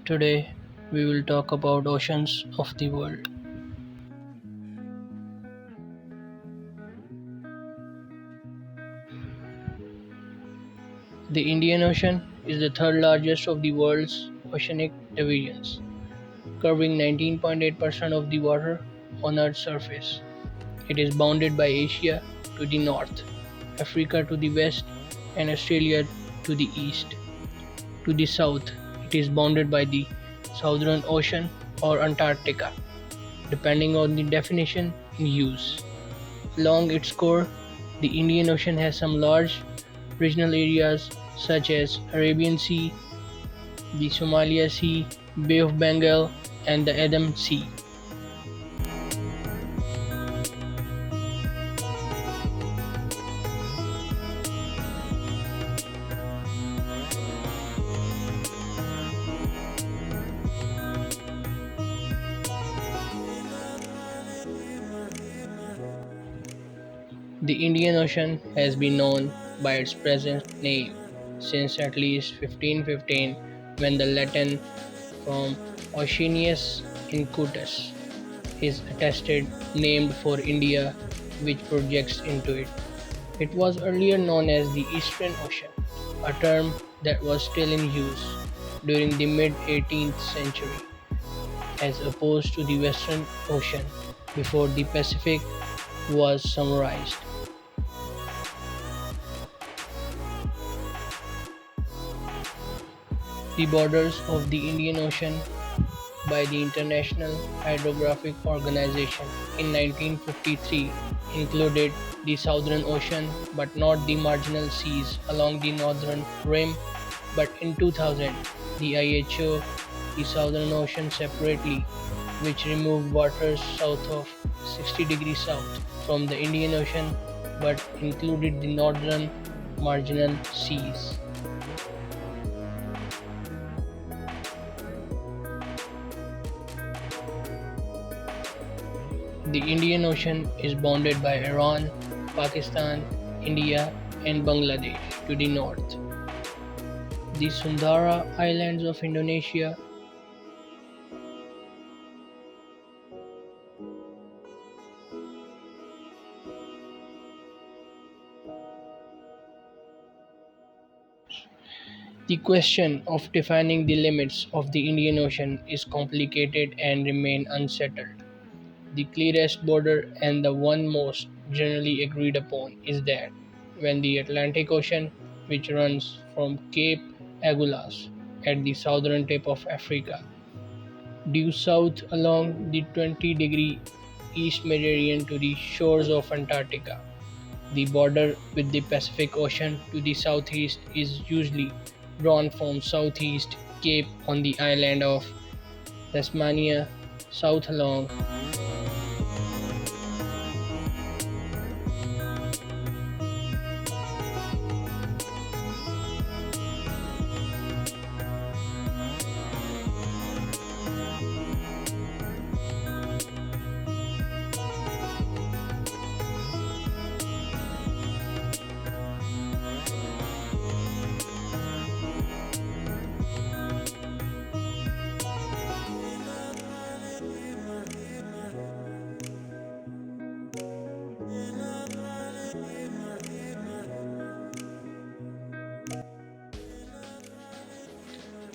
Today we will talk about oceans of the world. The Indian Ocean is the third largest of the world's oceanic divisions, covering 19.8% of the water on Earth's surface. It is bounded by Asia to the north, Africa to the west, and Australia to the east. To the south, it is bounded by the Southern Ocean or Antarctica, depending on the definition in use. Along its core, the Indian Ocean has some large regional areas such as Arabian Sea, the Somalia Sea, Bay of Bengal, and the Aden Sea. The Indian Ocean has been known by its present name since at least 1515 when the Latin from Oceanus Inclutus is attested named for India which projects into it. It was earlier known as the Eastern Ocean, a term that was still in use during the mid 18th century, as opposed to the Western Ocean before the Pacific was summarized. The borders of the Indian Ocean by the International Hydrographic Organization in 1953 included the Southern Ocean but not the marginal seas along the northern rim, but in 2000 the IHO the Southern Ocean separately, which removed waters south of 60 degrees south from the Indian Ocean but included the northern marginal seas. The Indian Ocean is bounded by Iran, Pakistan, India, and Bangladesh to the north. The Sundara Islands of Indonesia. The question of defining the limits of the Indian Ocean is complicated and remain unsettled. The clearest border and the one most generally agreed upon is that when the Atlantic Ocean, which runs from Cape Agulhas at the southern tip of Africa, due south along the 20-degree east meridian to the shores of Antarctica. The border with the Pacific Ocean to the southeast is usually drawn from Southeast Cape on the island of Tasmania south along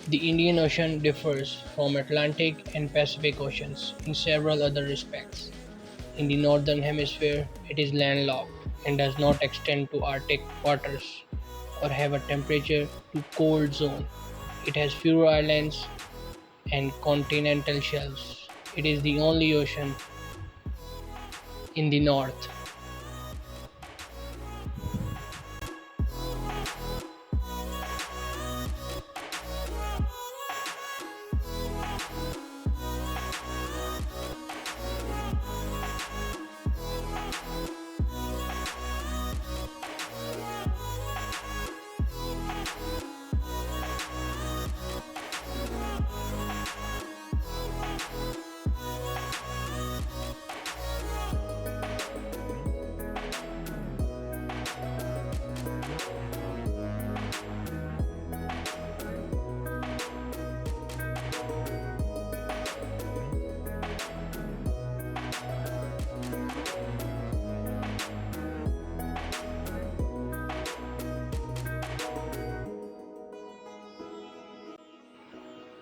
the Indian Ocean differs from Atlantic and Pacific Oceans in several other respects. In the northern hemisphere, it is landlocked and does not extend to Arctic waters or have a temperature to cold zone. It has fewer islands and continental shelves. It is the only ocean in the north.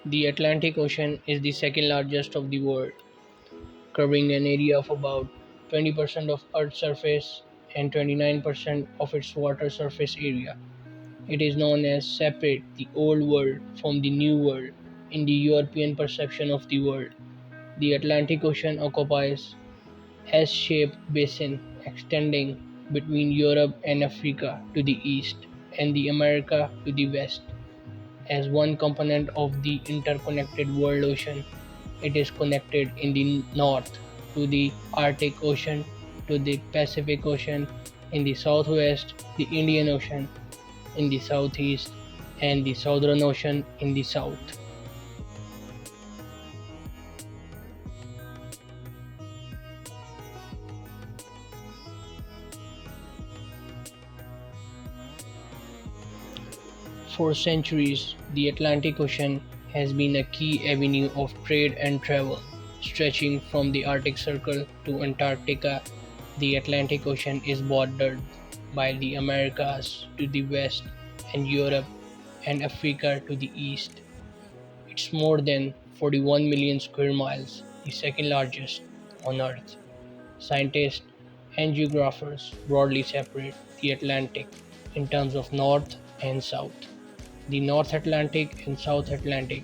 The Atlantic Ocean is the second largest of the world, covering an area of about 20% of Earth's surface and 29% of its water surface area. It is known as separate the Old World from the New World in the European perception of the world. The Atlantic Ocean occupies S-shaped basin extending between Europe and Africa to the east and the America to the west. As one component of the interconnected world ocean, it is connected in the north to the Arctic Ocean, to the Pacific Ocean, in the southwest, the Indian Ocean, in the southeast, and the Southern Ocean in the south. For centuries, the Atlantic Ocean has been a key avenue of trade and travel. Stretching from the Arctic Circle to Antarctica, the Atlantic Ocean is bordered by the Americas to the west and Europe and Africa to the east. It's more than 41 million square miles, the second largest on Earth. Scientists and geographers broadly separate the Atlantic in terms of North and South. The North Atlantic and South Atlantic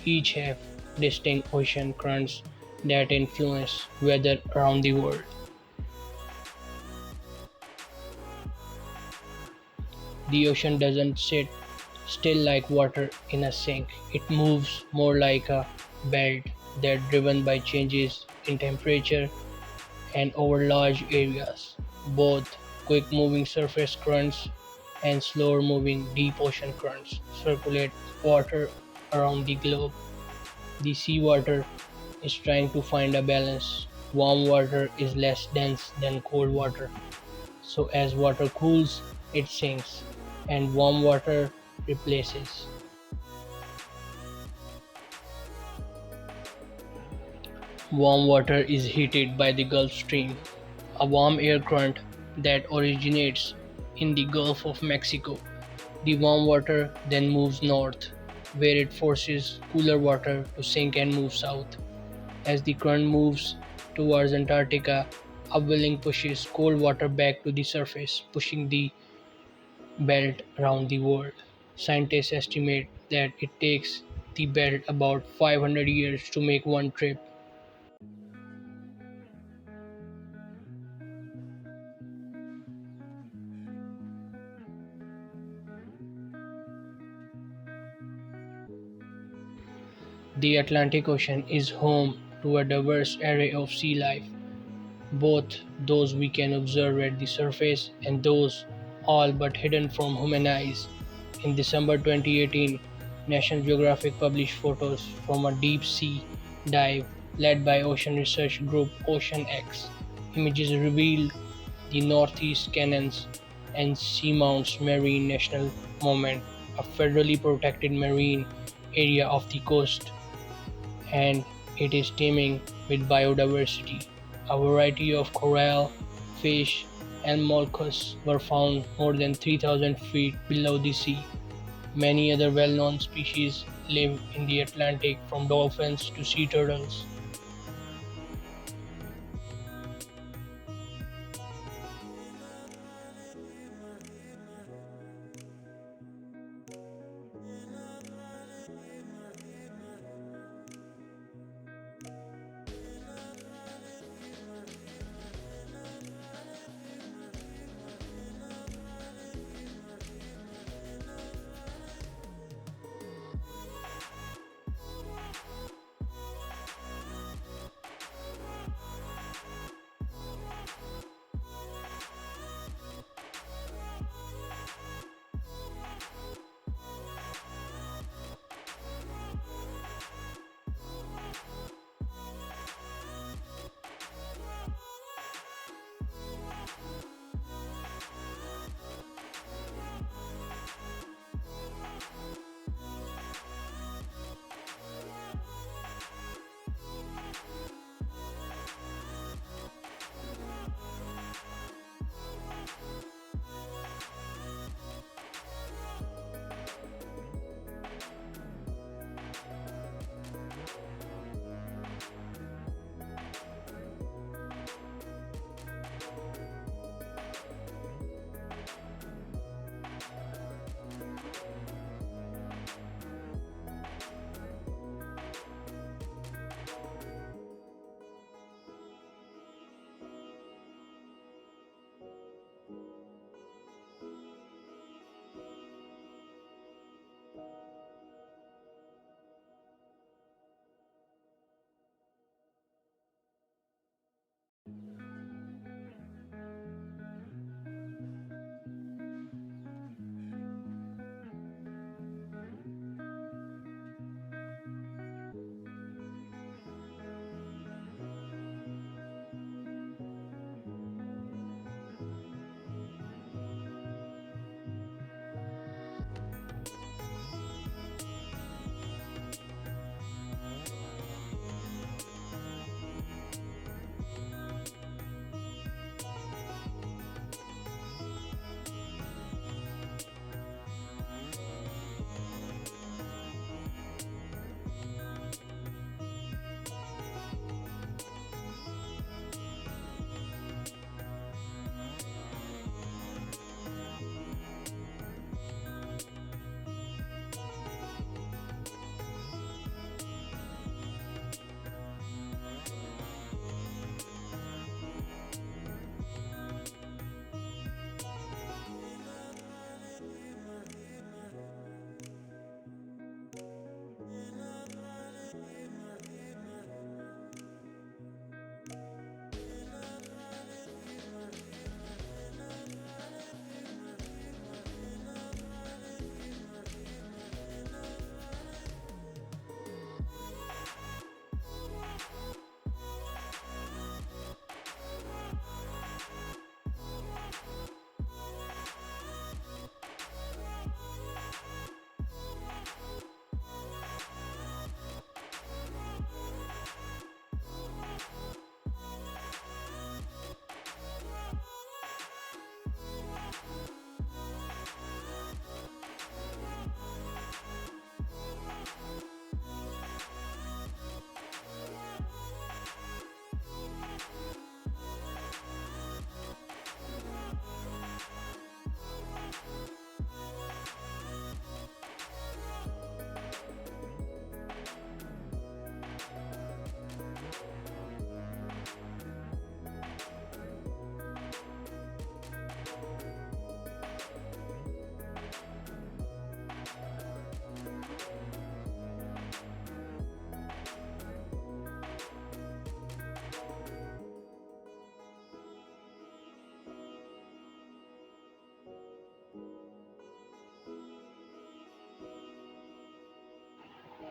each have distinct ocean currents that influence weather around the world. The ocean doesn't sit still like water in a sink. It moves more like a belt that's driven by changes in temperature and over large areas. Both quick moving surface currents and slower moving deep ocean currents circulate water around the globe. The seawater is trying to find a balance. Warm water is less dense than cold water, so as water cools, it sinks, and warm water replaces. Warm water is heated by the Gulf Stream, a warm air current that originates in the Gulf of Mexico. The warm water then moves north, where it forces cooler water to sink and move south. As the current moves towards Antarctica, upwelling pushes cold water back to the surface, pushing the belt around the world. Scientists estimate that it takes the belt about 500 years to make one trip. The Atlantic Ocean is home to a diverse array of sea life, both those we can observe at the surface and those all but hidden from human eyes. In December 2018, National Geographic published photos from a deep sea dive led by ocean research group OceanX. Images revealed the Northeast Canyons and Seamounts Marine National Monument, a federally protected marine area of the coast, and it is teeming with biodiversity. A variety of coral, fish, and mollusks were found more than 3,000 feet below the sea. Many other well known species live in the Atlantic, from dolphins to sea turtles.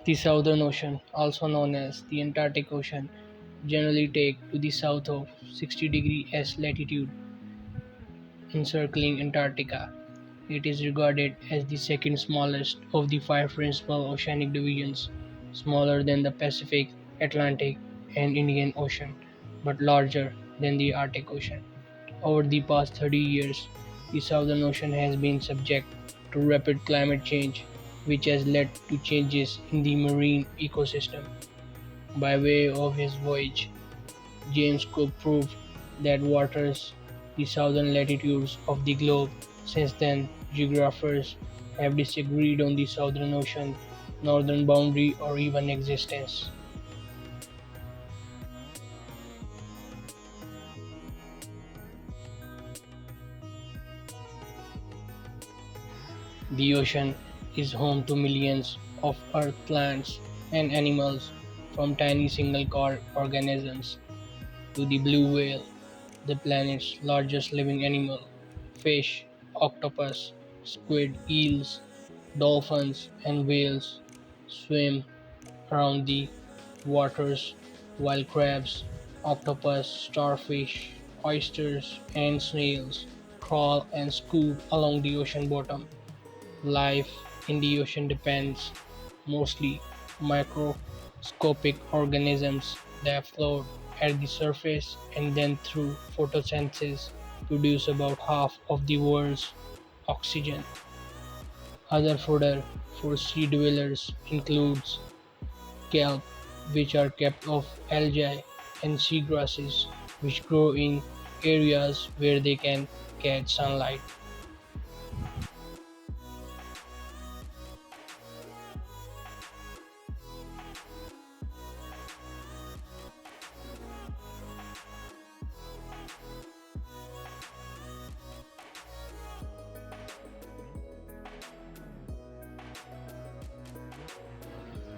The Southern Ocean, also known as the Antarctic Ocean, generally take to the south of 60° S latitude, encircling Antarctica. It is regarded as the second smallest of the five principal oceanic divisions, smaller than the Pacific, Atlantic, and Indian Ocean, but larger than the Arctic Ocean. Over the past 30 years, the Southern Ocean has been subject to rapid climate change, which has led to changes in the marine ecosystem. By way of his voyage, James Cook proved that waters the southern latitudes of the globe. Since then, geographers have disagreed on the Southern Ocean northern boundary or even existence. The ocean is home to millions of earth plants and animals, from tiny single-celled organisms to the blue whale, the planet's largest living animal. Fish, octopus, squid, eels, dolphins, and whales swim around the waters, while crabs, octopus, starfish, oysters, and snails crawl and scoot along the ocean bottom. Life in the ocean depends mostly microscopic organisms that float at the surface and then through photosynthesis produce about half of the world's oxygen. Other fodder for sea dwellers includes kelp, which are kept of algae, and seagrasses, which grow in areas where they can catch sunlight.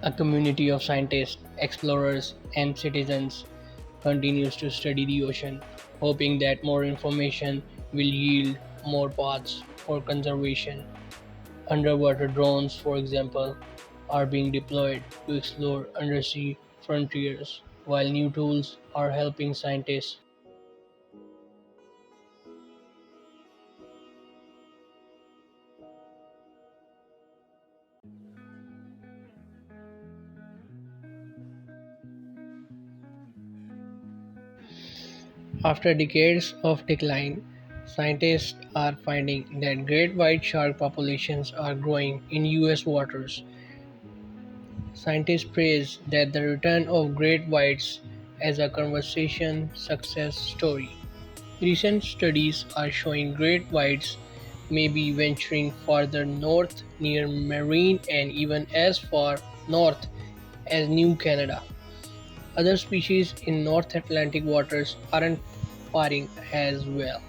A community of scientists, explorers, and citizens continues to study the ocean, hoping that more information will yield more paths for conservation. Underwater drones, for example, are being deployed to explore undersea frontiers, while new tools are helping scientists. After decades of decline, scientists are finding that great white shark populations are growing in US waters. Scientists praise that the return of great whites as a conservation success story. Recent studies are showing great whites may be venturing farther north near Marine and even as far north as New Canada. Other species in North Atlantic waters aren't faring as well.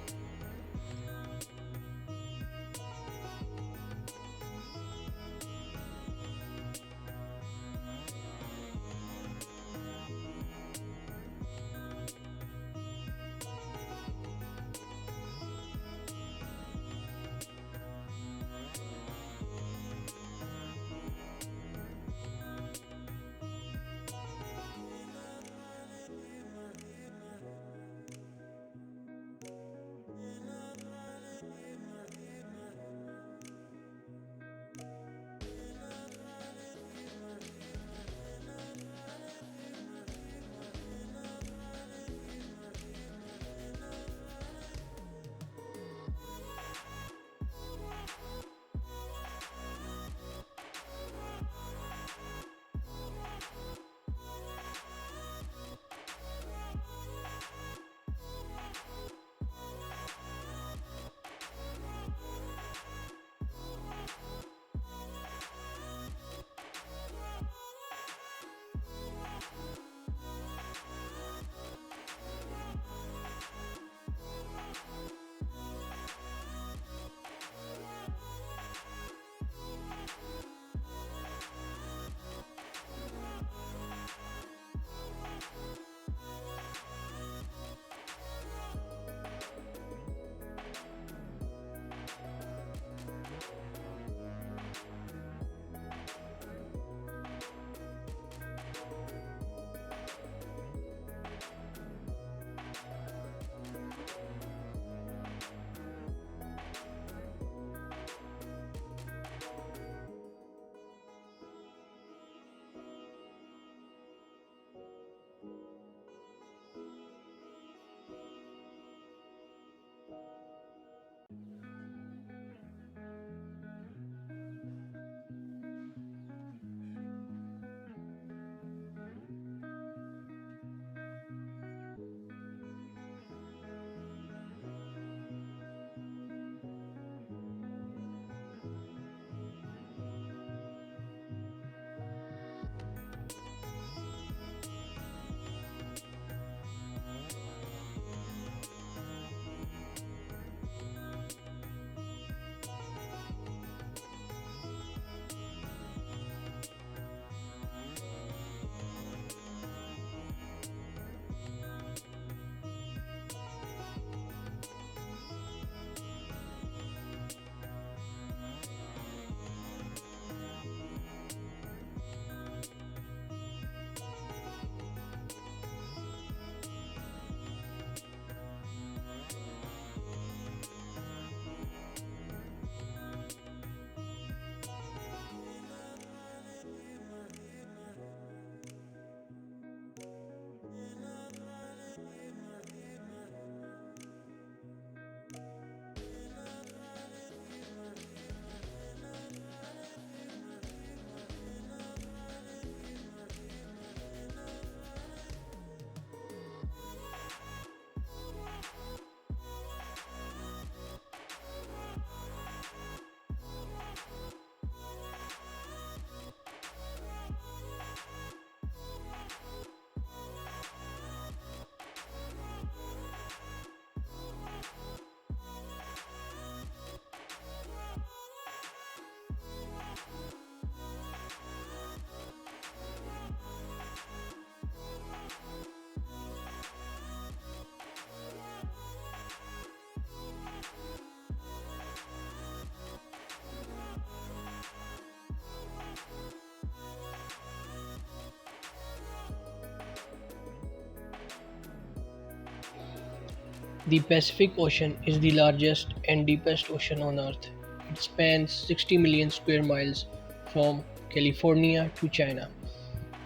The Pacific Ocean is the largest and deepest ocean on Earth. It spans 60 million square miles from California to China,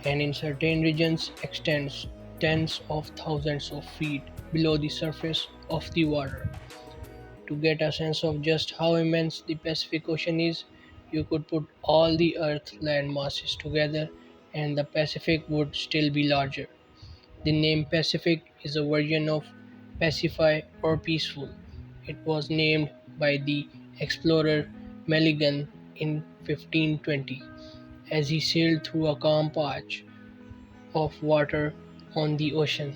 and in certain regions extends tens of thousands of feet below the surface of the water. To get a sense of just how immense the Pacific Ocean is, you could put all the Earth land masses together and the Pacific would still be larger. The name Pacific is a version of pacify or peaceful. It was named by the explorer Magellan in 1520 as he sailed through a calm patch of water on the ocean.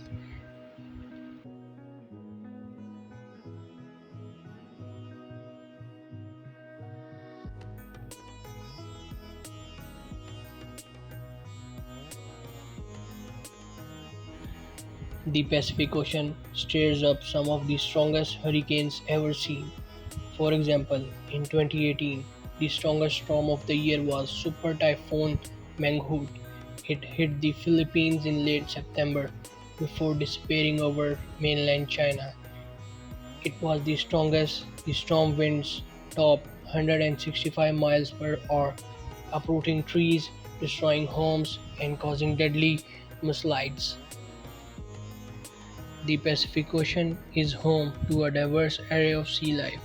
The Pacific Ocean stirs up some of the strongest hurricanes ever seen. For example, in 2018, the strongest storm of the year was Super Typhoon Mangkhut. It hit the Philippines in late September before disappearing over mainland China. It was the strongest. The storm winds topped 165 miles per hour, uprooting trees, destroying homes, and causing deadly mudslides. The Pacific Ocean is home to a diverse array of sea life,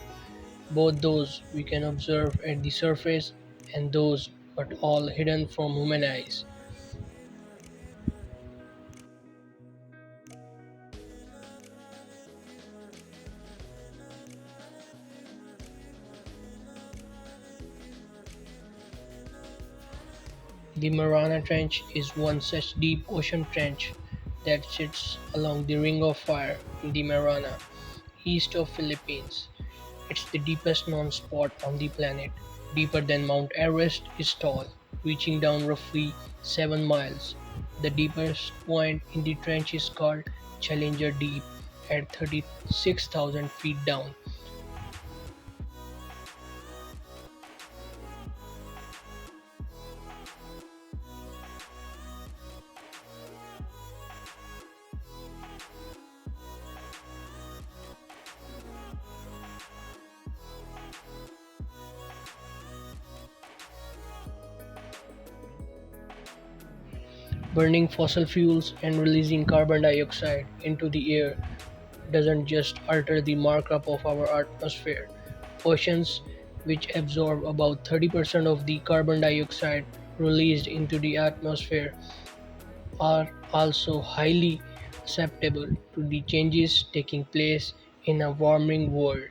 both those we can observe at the surface and those but all hidden from human eyes. The Mariana Trench is one such deep ocean trench that sits along the Ring of Fire in the Mariana, east of Philippines. It's the deepest known spot on the planet, deeper than Mount Everest is tall, reaching down roughly 7 miles. The deepest point in the trench is called Challenger Deep at 36,000 feet down. Burning fossil fuels and releasing carbon dioxide into the air doesn't just alter the markup of our atmosphere. Oceans, which absorb about 30% of the carbon dioxide released into the atmosphere, are also highly susceptible to the changes taking place in a warming world.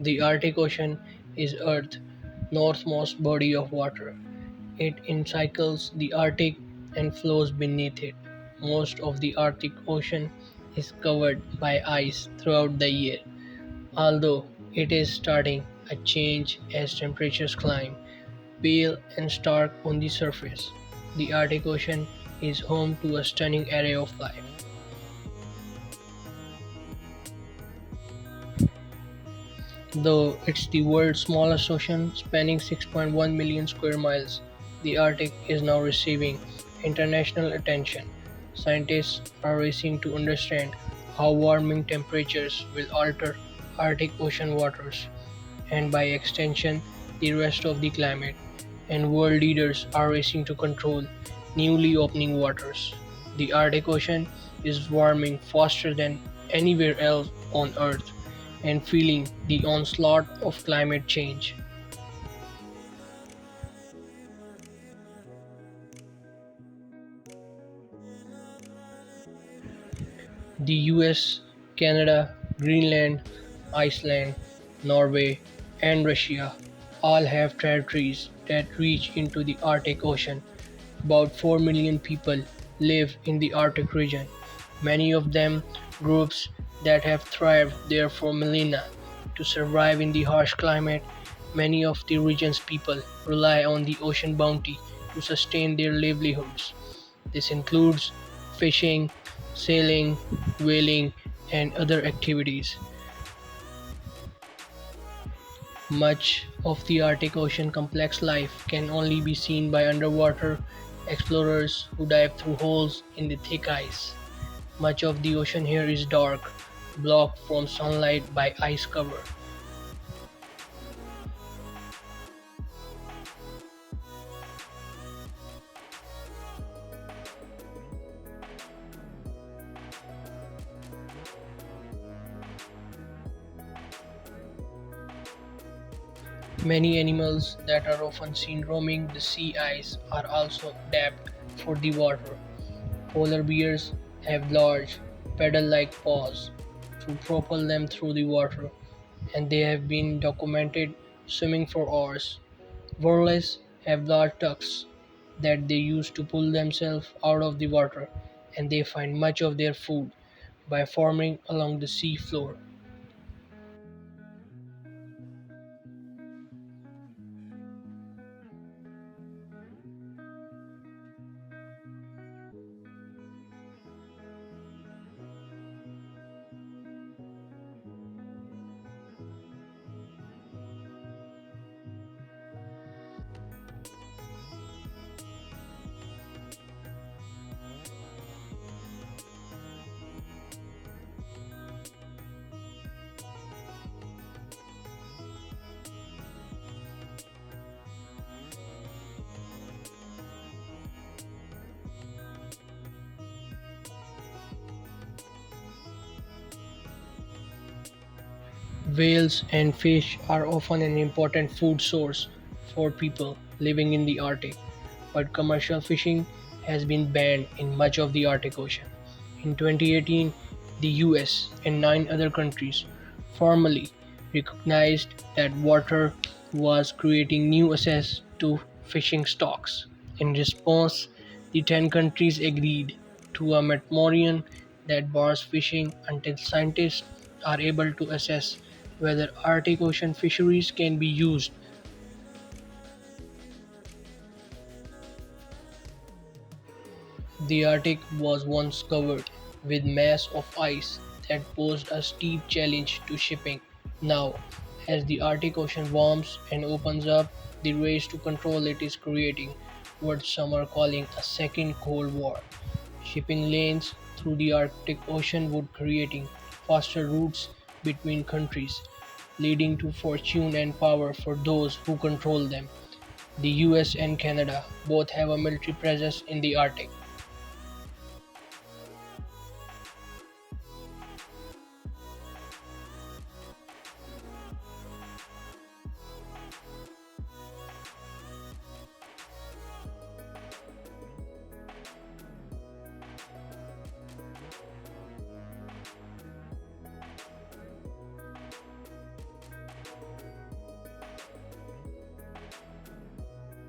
The Arctic Ocean is Earth's northmost body of water. It encircles the Arctic and flows beneath it. Most of the Arctic Ocean is covered by ice throughout the year, although it is starting a change as temperatures climb. Pale and stark on the surface, the Arctic Ocean is home to a stunning array of life. Though it's the world's smallest ocean, spanning 6.1 million square miles, the Arctic is now receiving international attention. Scientists are racing to understand how warming temperatures will alter Arctic Ocean waters, and by extension, the rest of the climate. And world leaders are racing to control newly opening waters. The Arctic Ocean is warming faster than anywhere else on Earth and feeling the onslaught of climate change. The US, Canada, Greenland, Iceland, Norway, and Russia all have territories that reach into the Arctic Ocean. About 4 million people live in the Arctic region, many of them groups that have thrived there for millennia. To survive in the harsh climate, many of the region's people rely on the ocean bounty to sustain their livelihoods. This includes fishing, sailing, whaling, and other activities. Much of the Arctic Ocean complex life can only be seen by underwater explorers who dive through holes in the thick ice. Much of the ocean here is dark, blocked from sunlight by ice cover. Many animals that are often seen roaming the sea ice are also adapted for the water. Polar bears have large, paddle-like paws to propel them through the water, and they have been documented swimming for hours. Whales have large tusks that they use to pull themselves out of the water, and they find much of their food by forming along the sea floor. Whales and fish are often an important food source for people living in the Arctic, but commercial fishing has been banned in much of the Arctic Ocean. In 2018, the US and 9 other countries formally recognized that water was creating new access to fishing stocks. In response, the 10 countries agreed to a moratorium that bars fishing until scientists are able to assess whether Arctic Ocean fisheries can be used. The Arctic was once covered with mass of ice that posed a steep challenge to shipping. Now, as the Arctic Ocean warms and opens up, the race to control it is creating what some are calling a second Cold War. Shipping lanes through the Arctic Ocean would creating faster routes between countries, leading to fortune and power for those who control them. The US and Canada both have a military presence in the Arctic,